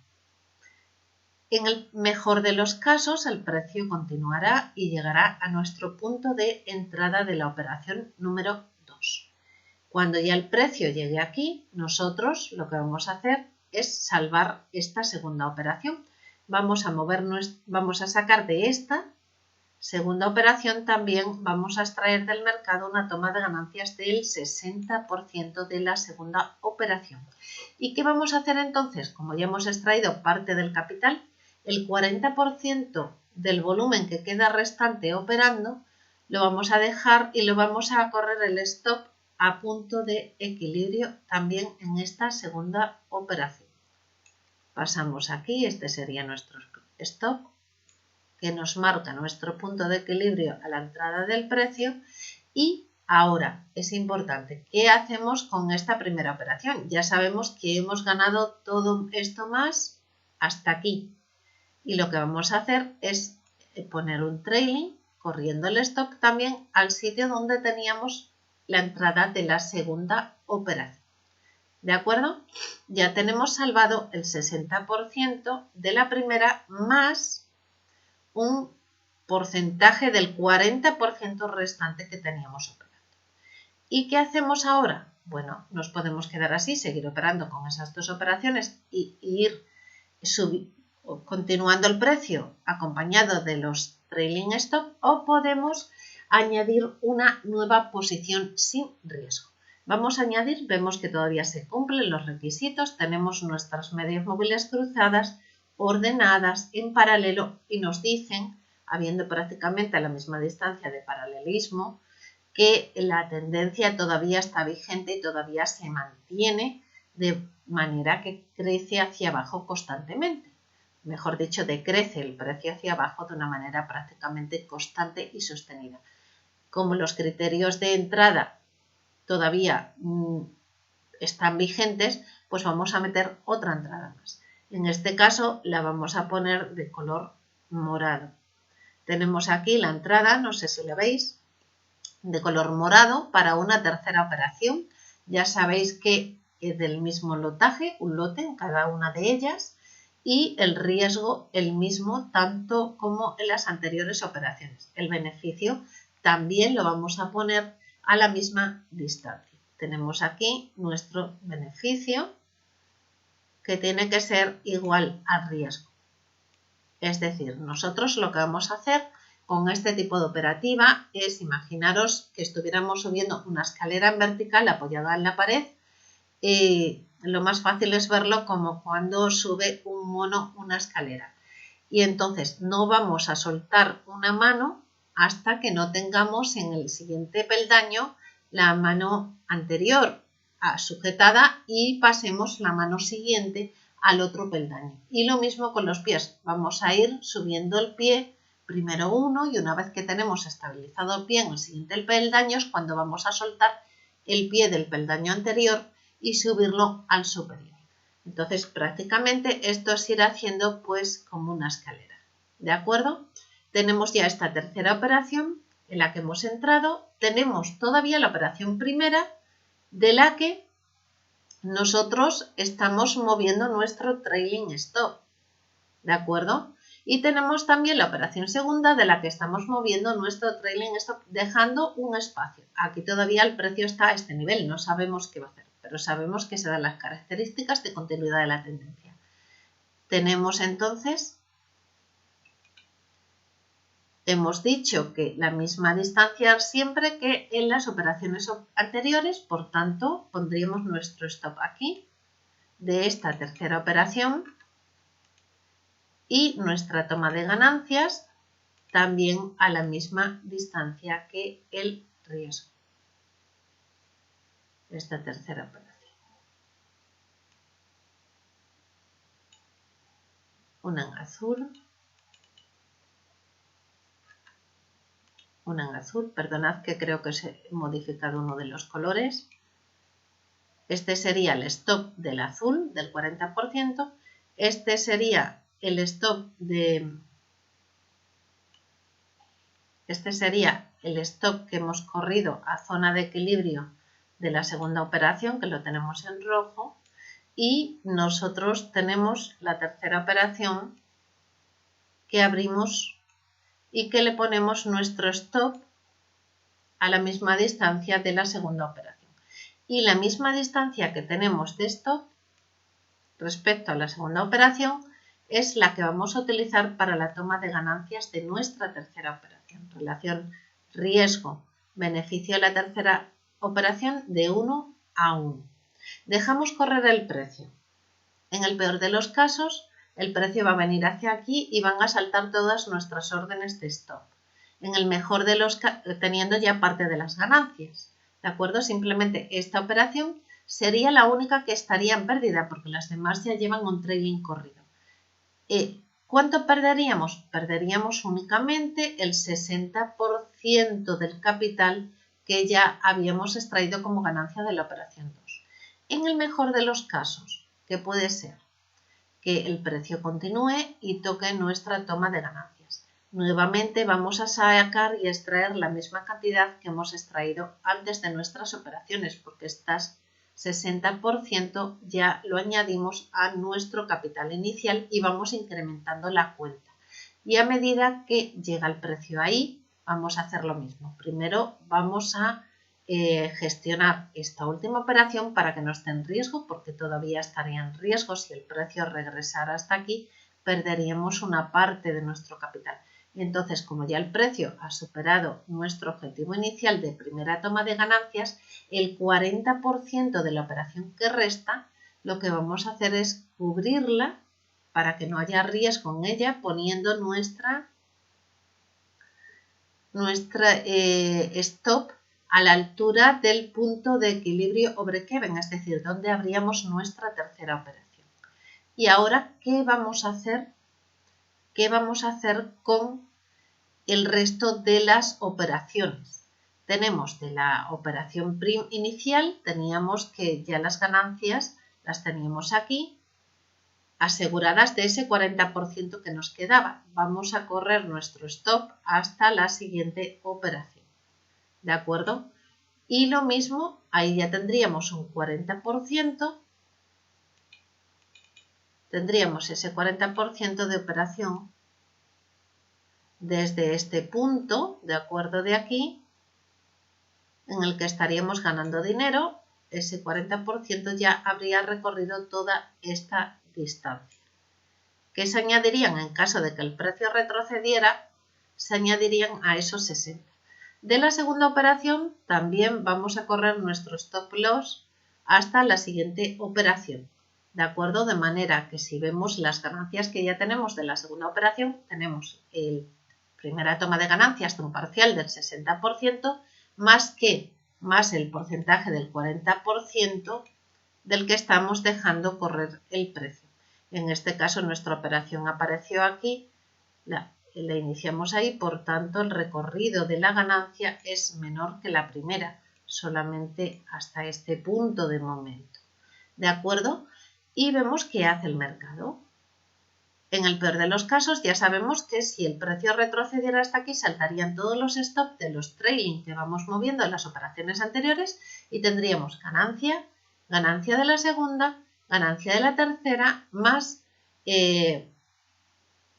En el mejor de los casos, el precio continuará y llegará a nuestro punto de entrada de la operación número 2. Cuando ya el precio llegue aquí, nosotros lo que vamos a hacer es salvar esta segunda operación. Vamos a sacar de esta segunda operación, también vamos a extraer del mercado una toma de ganancias del 60% de la segunda operación. ¿Y qué vamos a hacer entonces? Como ya hemos extraído parte del capital, el 40% del volumen que queda restante operando lo vamos a dejar y lo vamos a correr el stop a punto de equilibrio también en esta segunda operación. Pasamos aquí, este sería nuestro stop, que nos marca nuestro punto de equilibrio a la entrada del precio. Y ahora es importante, ¿qué hacemos con esta primera operación? Ya sabemos que hemos ganado todo esto más hasta aquí. Y lo que vamos a hacer es poner un trailing corriendo el stop también al sitio donde teníamos la entrada de la segunda operación. ¿De acuerdo? Ya tenemos salvado el 60% de la primera más un porcentaje del 40% restante que teníamos operando. ¿Y qué hacemos ahora? Bueno, nos podemos quedar así, seguir operando con esas dos operaciones y ir continuando el precio acompañado de los trailing stop, o podemos añadir una nueva posición sin riesgo. Vamos a añadir, vemos que todavía se cumplen los requisitos, tenemos nuestras medias móviles cruzadas, ordenadas en paralelo, y nos dicen, habiendo prácticamente a la misma distancia de paralelismo, que la tendencia todavía está vigente y todavía se mantiene de manera que crece hacia abajo constantemente. Mejor dicho, decrece el precio hacia abajo de una manera prácticamente constante y sostenida. Como los criterios de entrada todavía están vigentes, pues vamos a meter otra entrada más. En este caso la vamos a poner de color morado. Tenemos aquí la entrada, no sé si la veis, de color morado para una tercera operación. Ya sabéis que es del mismo lotaje, un lote en cada una de ellas, y el riesgo el mismo tanto como en las anteriores operaciones. El beneficio también lo vamos a poner a la misma distancia. Tenemos aquí nuestro beneficio, que tiene que ser igual al riesgo. Es decir, nosotros lo que vamos a hacer con este tipo de operativa es, imaginaros que estuviéramos subiendo una escalera en vertical apoyada en la pared. Lo más fácil es verlo como cuando sube un mono una escalera. Y entonces no vamos a soltar una mano hasta que no tengamos en el siguiente peldaño la mano anterior sujetada y pasemos la mano siguiente al otro peldaño. Y lo mismo con los pies, vamos a ir subiendo el pie, primero uno, y una vez que tenemos estabilizado el pie en el siguiente peldaño es cuando vamos a soltar el pie del peldaño anterior y subirlo al superior. Entonces prácticamente esto es ir haciendo pues como una escalera, ¿de acuerdo? Tenemos ya esta tercera operación en la que hemos entrado, tenemos todavía la operación primera de la que nosotros estamos moviendo nuestro trailing stop, ¿de acuerdo? Y tenemos también la operación segunda de la que estamos moviendo nuestro trailing stop dejando un espacio. Aquí todavía el precio está a este nivel, no sabemos qué va a hacer, pero sabemos que se dan las características de continuidad de la tendencia. Tenemos entonces, hemos dicho que la misma distancia siempre que en las operaciones anteriores, por tanto pondríamos nuestro stop aquí de esta tercera operación y nuestra toma de ganancias también a la misma distancia que el riesgo. Esta tercera operación. Una en azul. Una en azul, perdonad que creo que he modificado uno de los colores. Este sería el stop del azul del 40%. Este sería el stop que hemos corrido a zona de equilibrio de la segunda operación, que lo tenemos en rojo. Y nosotros tenemos la tercera operación que abrimos y que le ponemos nuestro stop a la misma distancia de la segunda operación. Y la misma distancia que tenemos de stop respecto a la segunda operación es la que vamos a utilizar para la toma de ganancias de nuestra tercera operación. Relación riesgo-beneficio de la tercera operación de 1 a 1. Dejamos correr el precio. En el peor de los casos, el precio va a venir hacia aquí y van a saltar todas nuestras órdenes de stop. En el mejor de los casos, teniendo ya parte de las ganancias. ¿De acuerdo? Simplemente esta operación sería la única que estaría en pérdida porque las demás ya llevan un trailing corrido. ¿Cuánto perderíamos? Perderíamos únicamente el 60% del capital que ya habíamos extraído como ganancia de la operación 2. En el mejor de los casos, ¿qué puede ser? Que el precio continúe y toque nuestra toma de ganancias. Nuevamente vamos a sacar y extraer la misma cantidad que hemos extraído antes de nuestras operaciones, porque estas 60% ya lo añadimos a nuestro capital inicial y vamos incrementando la cuenta. Y a medida que llega el precio ahí, vamos a hacer lo mismo. Primero vamos a gestionar esta última operación para que no esté en riesgo, porque todavía estaría en riesgo si el precio regresara hasta aquí, perderíamos una parte de nuestro capital. Y entonces, como ya el precio ha superado nuestro objetivo inicial de primera toma de ganancias, el 40% de la operación que resta, lo que vamos a hacer es cubrirla para que no haya riesgo en ella, poniendo nuestra stop a la altura del punto de equilibrio o break-even, es decir, donde abríamos nuestra tercera operación. Y ahora, ¿qué vamos a hacer? ¿Qué vamos a hacer con el resto de las operaciones? Tenemos de la operación inicial, teníamos que ya las ganancias las teníamos aquí, aseguradas de ese 40% que nos quedaba. Vamos a correr nuestro stop hasta la siguiente operación. ¿De acuerdo? Y lo mismo, ahí ya tendríamos un 40%, tendríamos ese 40% de operación desde este punto, de acuerdo, de aquí, en el que estaríamos ganando dinero, ese 40% ya habría recorrido toda esta distancia. ¿Qué se añadirían en caso de que el precio retrocediera? se añadirían a esos 60. De la segunda operación también vamos a correr nuestro stop loss hasta la siguiente operación. ¿De acuerdo? De manera que si vemos las ganancias que ya tenemos de la segunda operación, tenemos el primera toma de ganancias de un parcial del 60% más el porcentaje del 40% del que estamos dejando correr el precio. En este caso nuestra operación apareció aquí, la iniciamos ahí, por tanto el recorrido de la ganancia es menor que la primera, solamente hasta este punto de momento. ¿De acuerdo? Y vemos qué hace el mercado. En el peor de los casos ya sabemos que si el precio retrocediera hasta aquí saltarían todos los stops de los trailing que vamos moviendo en las operaciones anteriores y tendríamos ganancia, ganancia de la segunda, ganancia de la tercera, más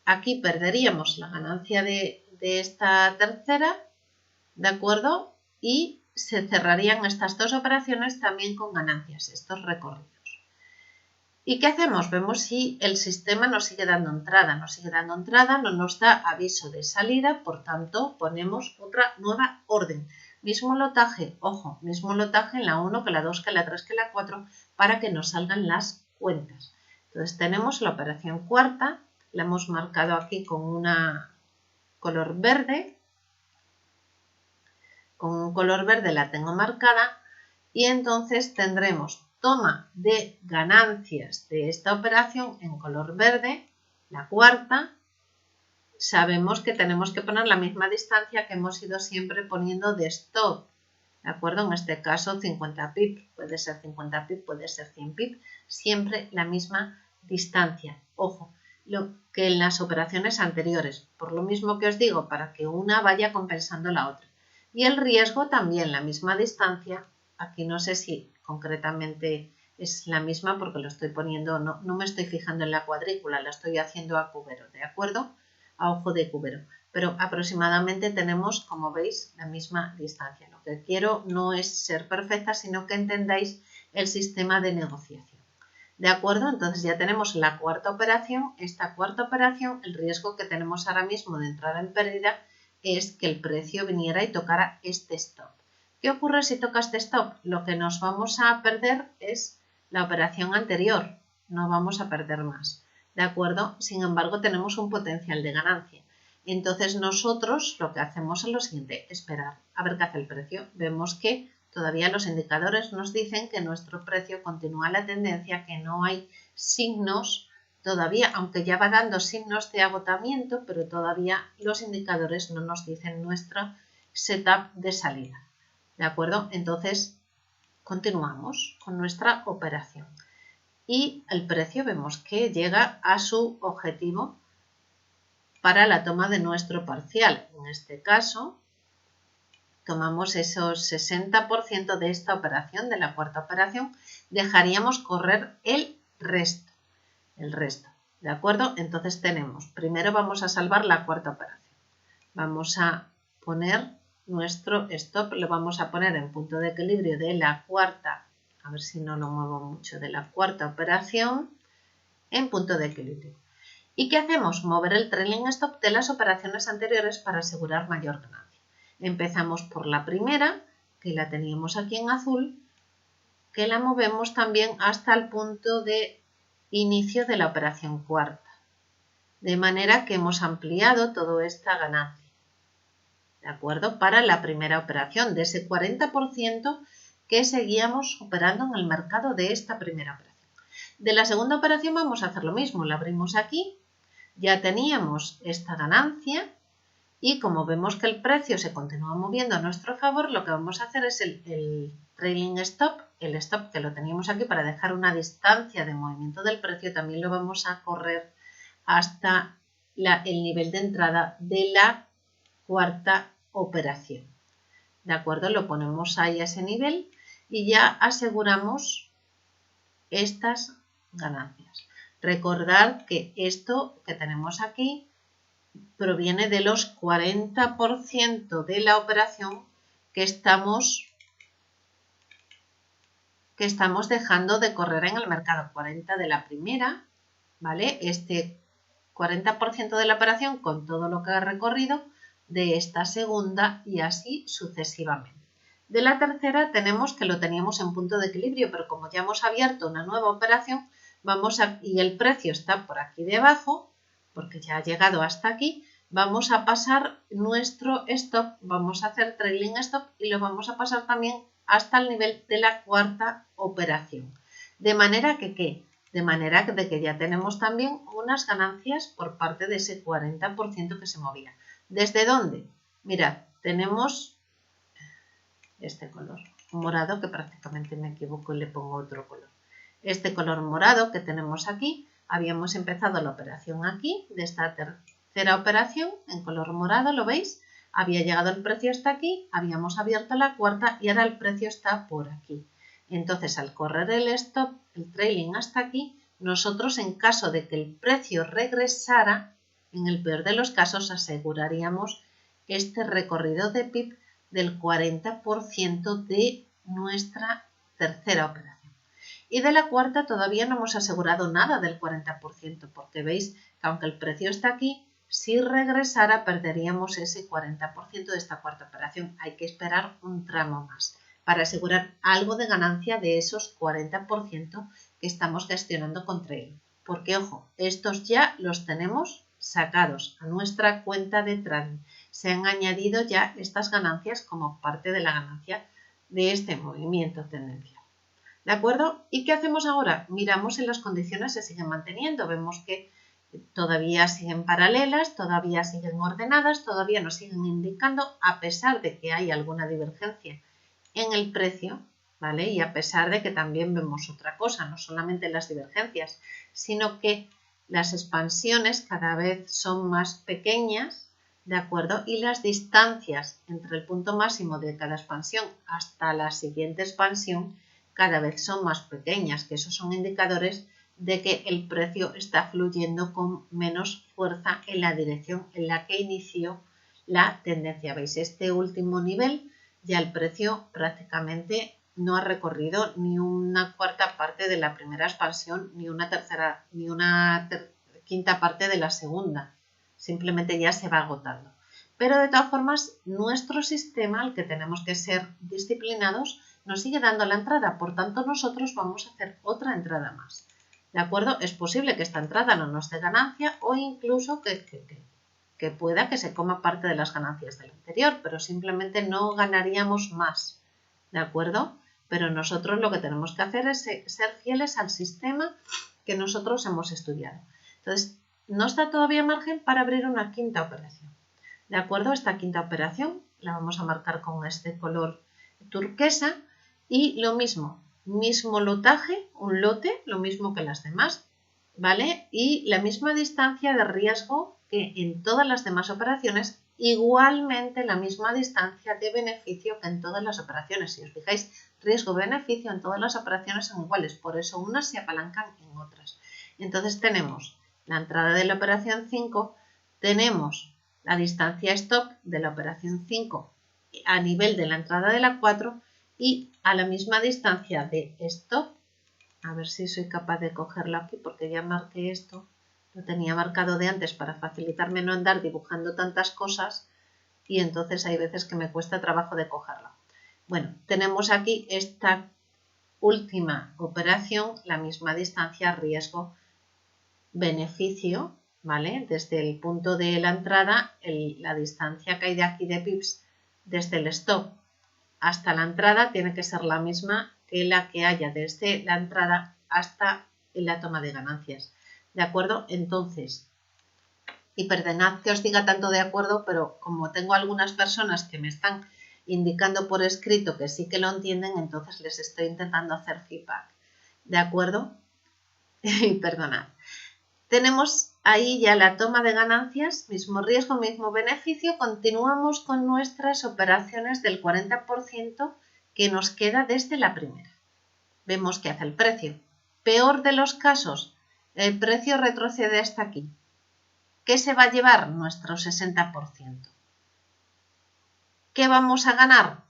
aquí perderíamos la ganancia de esta tercera, ¿de acuerdo? Y se cerrarían estas dos operaciones también con ganancias, estos recorridos. ¿Y qué hacemos? Vemos si el sistema nos sigue dando entrada. Nos sigue dando entrada, no nos da aviso de salida, por tanto ponemos otra nueva orden. Mismo lotaje, ojo, mismo lotaje en la 1, que la 2, que la 3, que la 4, para que nos salgan las cuentas. Entonces tenemos la operación cuarta, la hemos marcado aquí con una color verde. Con un color verde la tengo marcada y entonces tendremos toma de ganancias de esta operación en color verde, la cuarta. Sabemos que tenemos que poner la misma distancia que hemos ido siempre poniendo de stop, ¿de acuerdo? En este caso 50 pip, puede ser 50 pip, puede ser 100 pip, siempre la misma distancia. Ojo, lo que en las operaciones anteriores, por lo mismo que os digo, para que una vaya compensando la otra. Y el riesgo también la misma distancia, aquí no sé si concretamente es la misma porque lo estoy poniendo, no me estoy fijando en la cuadrícula, la estoy haciendo a cubero, ¿de acuerdo? A ojo de cubero, pero aproximadamente tenemos, como veis, la misma distancia. Lo que quiero no es ser perfecta, sino que entendáis el sistema de negociación. ¿De acuerdo? Entonces ya tenemos la cuarta operación. Esta cuarta operación, el riesgo que tenemos ahora mismo de entrar en pérdida es que el precio viniera y tocara este stop. ¿Qué ocurre si toca este stop? Lo que nos vamos a perder es la operación anterior, no vamos a perder más. ¿De acuerdo? Sin embargo, tenemos un potencial de ganancia. Entonces nosotros lo que hacemos es lo siguiente, esperar a ver qué hace el precio. Vemos que todavía los indicadores nos dicen que nuestro precio continúa la tendencia, que no hay signos todavía, aunque ya va dando signos de agotamiento, pero todavía los indicadores no nos dicen nuestro setup de salida. ¿De acuerdo? Entonces continuamos con nuestra operación. Y el precio vemos que llega a su objetivo para la toma de nuestro parcial. En este caso, tomamos esos 60% de esta operación, de la cuarta operación, dejaríamos correr el resto. ¿De acuerdo? Entonces tenemos, primero vamos a salvar la cuarta operación. Vamos a poner nuestro stop, lo vamos a poner en punto de equilibrio de la cuarta, a ver si no lo muevo mucho, de la cuarta operación en punto de equilibrio. ¿Y qué hacemos? Mover el trailing stop de las operaciones anteriores para asegurar mayor ganancia. Empezamos por la primera, que la teníamos aquí en azul, que la movemos también hasta el punto de inicio de la operación cuarta. De manera que hemos ampliado toda esta ganancia. ¿De acuerdo? Para la primera operación, de ese 40% que seguíamos operando en el mercado de esta primera operación. De la segunda operación vamos a hacer lo mismo, la abrimos aquí, ya teníamos esta ganancia y como vemos que el precio se continúa moviendo a nuestro favor, lo que vamos a hacer es el trailing stop, el stop que lo teníamos aquí para dejar una distancia de movimiento del precio, también lo vamos a correr hasta el nivel de entrada de la cuarta operación. ¿De acuerdo? Lo ponemos ahí a ese nivel y ya aseguramos estas ganancias. Recordad que esto que tenemos aquí proviene de los 40% de la operación que estamos dejando de correr en el mercado. 40 de la primera, ¿vale? Este 40% de la operación con todo lo que ha recorrido, de esta segunda y así sucesivamente. De la tercera tenemos que lo teníamos en punto de equilibrio, pero como ya hemos abierto una nueva operación, y el precio está por aquí debajo, porque ya ha llegado hasta aquí, vamos a pasar nuestro stop, vamos a hacer trailing stop y lo vamos a pasar también hasta el nivel de la cuarta operación. De manera que, ¿qué? De manera de que ya tenemos también unas ganancias por parte de ese 40% que se movía. ¿Desde dónde? Mirad, tenemos este color morado, que prácticamente me equivoco y le pongo otro color. Este color morado que tenemos aquí, habíamos empezado la operación aquí, de esta tercera operación, en color morado, ¿lo veis? Había llegado el precio hasta aquí, habíamos abierto la cuarta y ahora el precio está por aquí. Entonces, al correr el stop, el trailing hasta aquí, nosotros en caso de que el precio regresara, en el peor de los casos aseguraríamos este recorrido de PIB del 40% de nuestra tercera operación. Y de la cuarta todavía no hemos asegurado nada del 40%, porque veis que aunque el precio está aquí, si regresara perderíamos ese 40% de esta cuarta operación. Hay que esperar un tramo más para asegurar algo de ganancia de esos 40% que estamos gestionando con trading. Porque, ojo, estos ya los tenemos sacados a nuestra cuenta de trading. Se han añadido ya estas ganancias como parte de la ganancia de este movimiento tendencial. ¿De acuerdo? ¿Y qué hacemos ahora? Miramos si las condiciones se siguen manteniendo. Vemos que todavía siguen paralelas, todavía siguen ordenadas, todavía nos siguen indicando, a pesar de que hay alguna divergencia en el precio, ¿vale? Y a pesar de que también vemos otra cosa, no solamente las divergencias, sino que las expansiones cada vez son más pequeñas, ¿de acuerdo? Y las distancias entre el punto máximo de cada expansión hasta la siguiente expansión cada vez son más pequeñas, que esos son indicadores de que el precio está fluyendo con menos fuerza en la dirección en la que inició la tendencia. ¿Veis? Este último nivel ya el precio prácticamente no ha recorrido ni una cuarta parte de la primera expansión, ni una quinta parte de la segunda. Simplemente ya se va agotando. Pero de todas formas, nuestro sistema, al que tenemos que ser disciplinados, nos sigue dando la entrada. Por tanto, nosotros vamos a hacer otra entrada más. ¿De acuerdo? Es posible que esta entrada no nos dé ganancia o incluso que pueda que se coma parte de las ganancias del anterior, pero simplemente no ganaríamos más. ¿De acuerdo? Pero nosotros lo que tenemos que hacer es ser fieles al sistema que nosotros hemos estudiado. Entonces, nos da todavía margen para abrir una quinta operación. ¿De acuerdo? Esta quinta operación la vamos a marcar con este color turquesa y lo mismo lotaje, un lote, lo mismo que las demás, ¿vale? Y la misma distancia de riesgo que en todas las demás operaciones, igualmente la misma distancia de beneficio que en todas las operaciones. Si os fijáis, riesgo-beneficio en todas las operaciones son iguales, por eso unas se apalancan en otras. Entonces tenemos la entrada de la operación 5, tenemos la distancia stop de la operación 5 a nivel de la entrada de la 4 y a la misma distancia de stop, a ver si soy capaz de cogerlo aquí porque ya marqué esto, lo tenía marcado de antes para facilitarme no andar dibujando tantas cosas y entonces hay veces que me cuesta trabajo de cogerlo. Bueno, tenemos aquí esta última operación, la misma distancia riesgo-beneficio, ¿vale? Desde el punto de la entrada, la distancia que hay de aquí de pips desde el stop hasta la entrada tiene que ser la misma que la que haya desde la entrada hasta la toma de ganancias. ¿De acuerdo? Entonces, y perdonad que os diga tanto de acuerdo, pero como tengo algunas personas que me están indicando por escrito que sí que lo entienden, entonces les estoy intentando hacer feedback. ¿De acuerdo? Y perdonad. Tenemos ahí ya la toma de ganancias, mismo riesgo, mismo beneficio. Continuamos con nuestras operaciones del 40% que nos queda desde la primera. Vemos que hace el precio. Peor de los casos, el precio retrocede hasta aquí. ¿Qué se va a llevar? Nuestro 60%. ¿Qué vamos a ganar?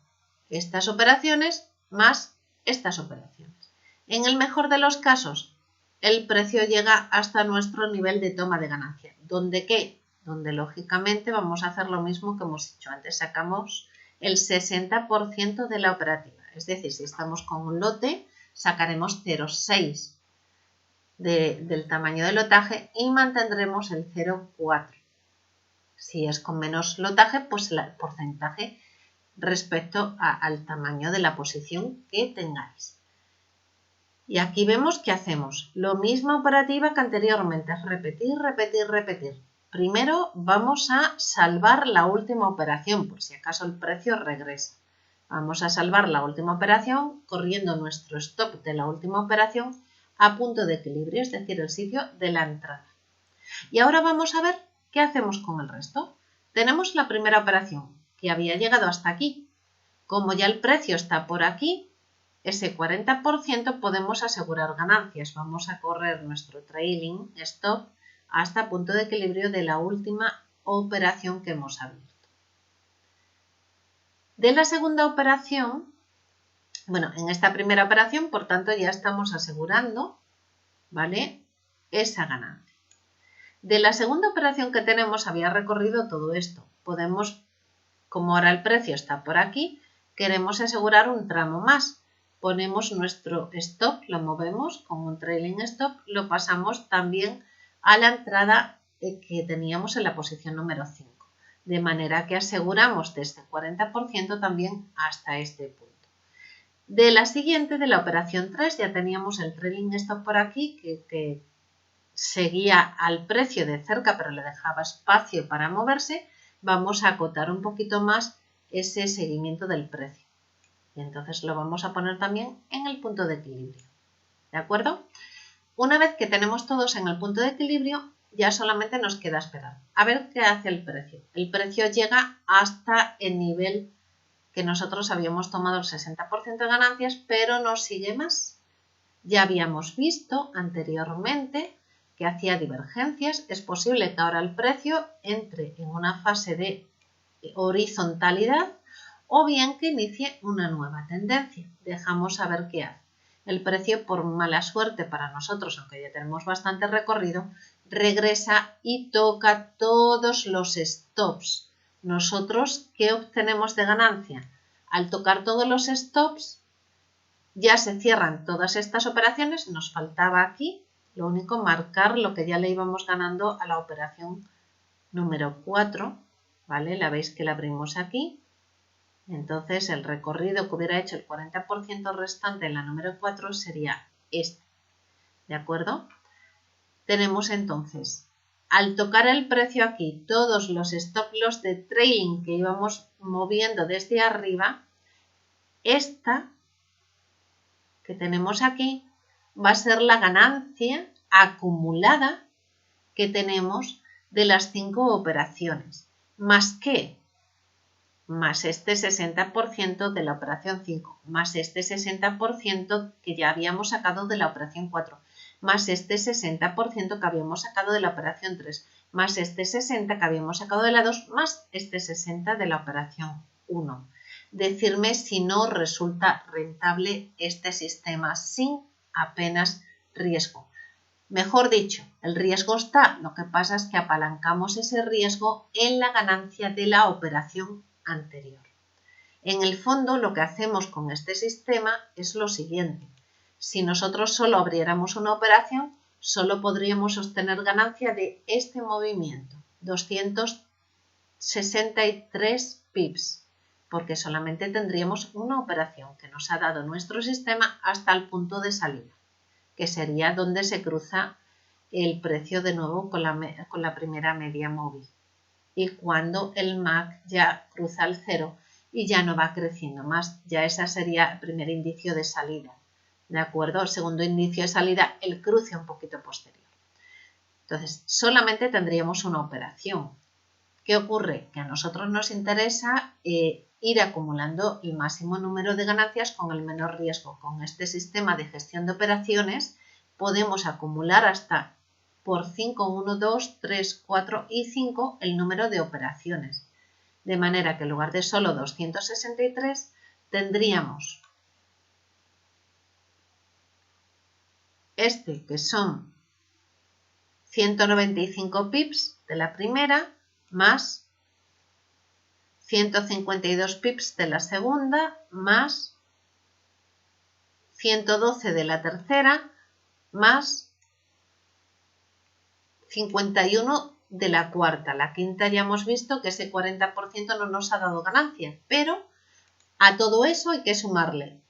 Estas operaciones más estas operaciones. En el mejor de los casos, el precio llega hasta nuestro nivel de toma de ganancia. ¿Dónde qué? donde lógicamente vamos a hacer lo mismo que hemos hecho antes. Sacamos el 60% de la operativa. Es decir, si estamos con un lote, sacaremos 0,6 del tamaño del lotaje y mantendremos el 0,4. Si es con menos lotaje, pues el porcentaje respecto al tamaño de la posición que tengáis. Y aquí vemos que hacemos la misma operativa que anteriormente, es repetir, repetir, repetir. Primero vamos a salvar la última operación, por si acaso el precio regresa. Vamos a salvar la última operación corriendo nuestro stop de la última operación a punto de equilibrio, es decir, el sitio de la entrada. Y ahora vamos a ver qué hacemos con el resto. Tenemos la primera operación que había llegado hasta aquí. Como ya el precio está por aquí, ese 40% podemos asegurar ganancias. Vamos a correr nuestro trailing stop hasta punto de equilibrio de la última operación que hemos abierto. De la segunda operación, bueno, en esta primera operación, por tanto, ya estamos asegurando, ¿vale?, esa ganancia. De la segunda operación que tenemos había recorrido todo esto. Podemos, como ahora el precio está por aquí, queremos asegurar un tramo más. Ponemos nuestro stop, lo movemos con un trailing stop, lo pasamos también a la entrada que teníamos en la posición número 5. De manera que aseguramos de este 40% también hasta este punto. De la siguiente, de la operación 3, ya teníamos el trailing stop por aquí que seguía al precio de cerca, pero le dejaba espacio para moverse. Vamos a acotar un poquito más ese seguimiento del precio. Y entonces lo vamos a poner también en el punto de equilibrio. ¿De acuerdo? Una vez que tenemos todos en el punto de equilibrio, ya solamente nos queda esperar. A ver qué hace el precio. El precio llega hasta el nivel que nosotros habíamos tomado el 60% de ganancias, pero no sigue más. Ya habíamos visto anteriormente que hacía divergencias. Es posible que ahora el precio entre en una fase de horizontalidad o bien que inicie una nueva tendencia. Dejamos a ver qué hace. El precio, por mala suerte para nosotros, aunque ya tenemos bastante recorrido, regresa y toca todos los stops. Nosotros, ¿qué obtenemos de ganancia? Al tocar todos los stops, ya se cierran todas estas operaciones. Nos faltaba aquí, lo único, marcar lo que ya le íbamos ganando a la operación número 4, ¿vale? La veis que la abrimos aquí. Entonces el recorrido que hubiera hecho el 40% restante en la número 4 sería este, ¿de acuerdo? Tenemos entonces, al tocar el precio aquí, todos los stop loss de trailing que íbamos moviendo desde arriba, esta que tenemos aquí va a ser la ganancia acumulada que tenemos de las 5 operaciones. ¿Más qué? Más este 60% de la operación 5, más este 60% que ya habíamos sacado de la operación 4, más este 60% que habíamos sacado de la operación 3, más este 60% que habíamos sacado de la 2, más este 60% de la operación 1. Decirme si no resulta rentable este sistema sin apenas riesgo. Mejor dicho, el riesgo está, lo que pasa es que apalancamos ese riesgo en la ganancia de la operación anterior. En el fondo, lo que hacemos con este sistema es lo siguiente. Si nosotros solo abriéramos una operación, solo podríamos obtener ganancia de este movimiento, 263 pips, porque solamente tendríamos una operación que nos ha dado nuestro sistema hasta el punto de salida, que sería donde se cruza el precio de nuevo con la primera media móvil. Y cuando el MAC ya cruza el 0 y ya no va creciendo más, ya ese sería el primer indicio de salida, ¿de acuerdo? El segundo indicio de salida, el cruce un poquito posterior. Entonces, solamente tendríamos una operación. ¿Qué ocurre? Que a nosotros nos interesa ir acumulando el máximo número de ganancias con el menor riesgo. Con este sistema de gestión de operaciones podemos acumular hasta por 5, 1, 2, 3, 4 y 5 el número de operaciones. De manera que en lugar de solo 263 tendríamos este que son 195 pips de la primera, más 152 pips de la segunda, más 112 de la tercera, más 51 de la cuarta. La quinta ya hemos visto que ese 40% no nos ha dado ganancia, pero a todo eso hay que sumarle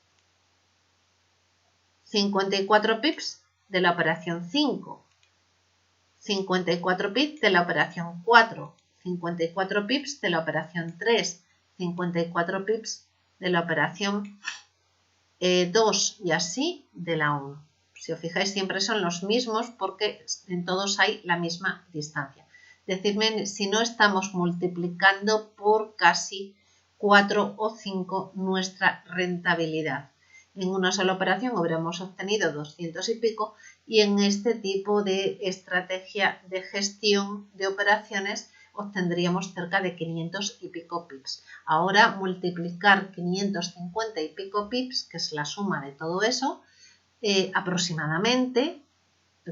54 pips de la operación 5, 54 pips de la operación 4, 54 pips de la operación 3, 54 pips de la operación 2 y así de la 1. Si os fijáis siempre son los mismos porque en todos hay la misma distancia. Decidme si no estamos multiplicando por casi 4 o 5 nuestra rentabilidad. En una sola operación habremos obtenido 200 y pico y en este tipo de estrategia de gestión de operaciones obtendríamos cerca de 500 y pico pips. Ahora multiplicar 550 y pico pips, que es la suma de todo eso, aproximadamente,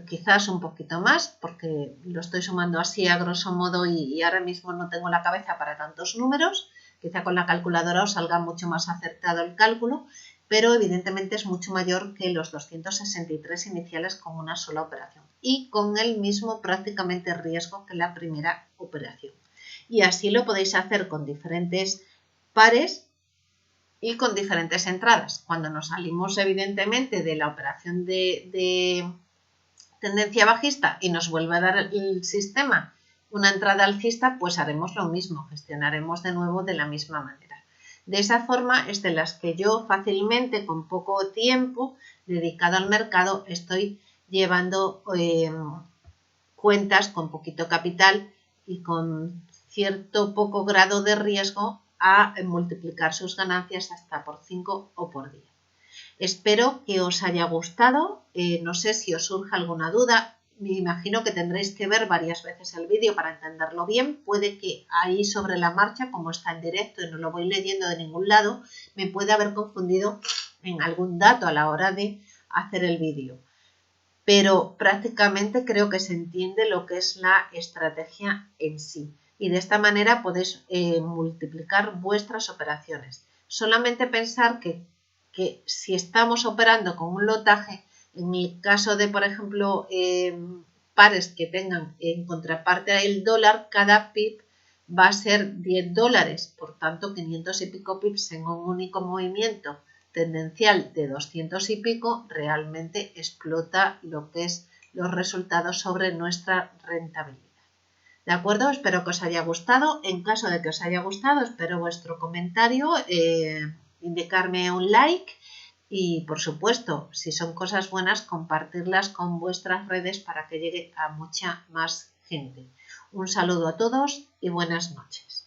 quizás un poquito más, porque lo estoy sumando así a grosso modo y ahora mismo no tengo la cabeza para tantos números, quizá con la calculadora os salga mucho más acertado el cálculo, pero evidentemente es mucho mayor que los 263 iniciales con una sola operación y con el mismo prácticamente riesgo que la primera operación. Y así lo podéis hacer con diferentes pares y con diferentes entradas. Cuando nos salimos evidentemente de la operación de tendencia bajista y nos vuelve a dar el sistema una entrada alcista, pues haremos lo mismo, gestionaremos de nuevo de la misma manera. De esa forma es de las que yo fácilmente, con poco tiempo dedicado al mercado, estoy llevando cuentas con poquito capital y con cierto poco grado de riesgo a multiplicar sus ganancias hasta por 5 o por 10. Espero que os haya gustado, no sé si os surge alguna duda, me imagino que tendréis que ver varias veces el vídeo para entenderlo bien, puede que ahí sobre la marcha, como está en directo y no lo voy leyendo de ningún lado, me puede haber confundido en algún dato a la hora de hacer el vídeo. Pero prácticamente creo que se entiende lo que es la estrategia en sí. Y de esta manera podéis multiplicar vuestras operaciones. Solamente pensar que si estamos operando con un lotaje, en el caso de, por ejemplo, pares que tengan en contraparte el dólar, cada pip va a ser 10 dólares. Por tanto, 500 y pico pips en un único movimiento tendencial de 200 y pico realmente explota lo que es los resultados sobre nuestra rentabilidad. ¿De acuerdo? Espero que os haya gustado. En caso de que os haya gustado, espero vuestro comentario, indicarme un like y, por supuesto, si son cosas buenas, compartirlas con vuestras redes para que llegue a mucha más gente. Un saludo a todos y buenas noches.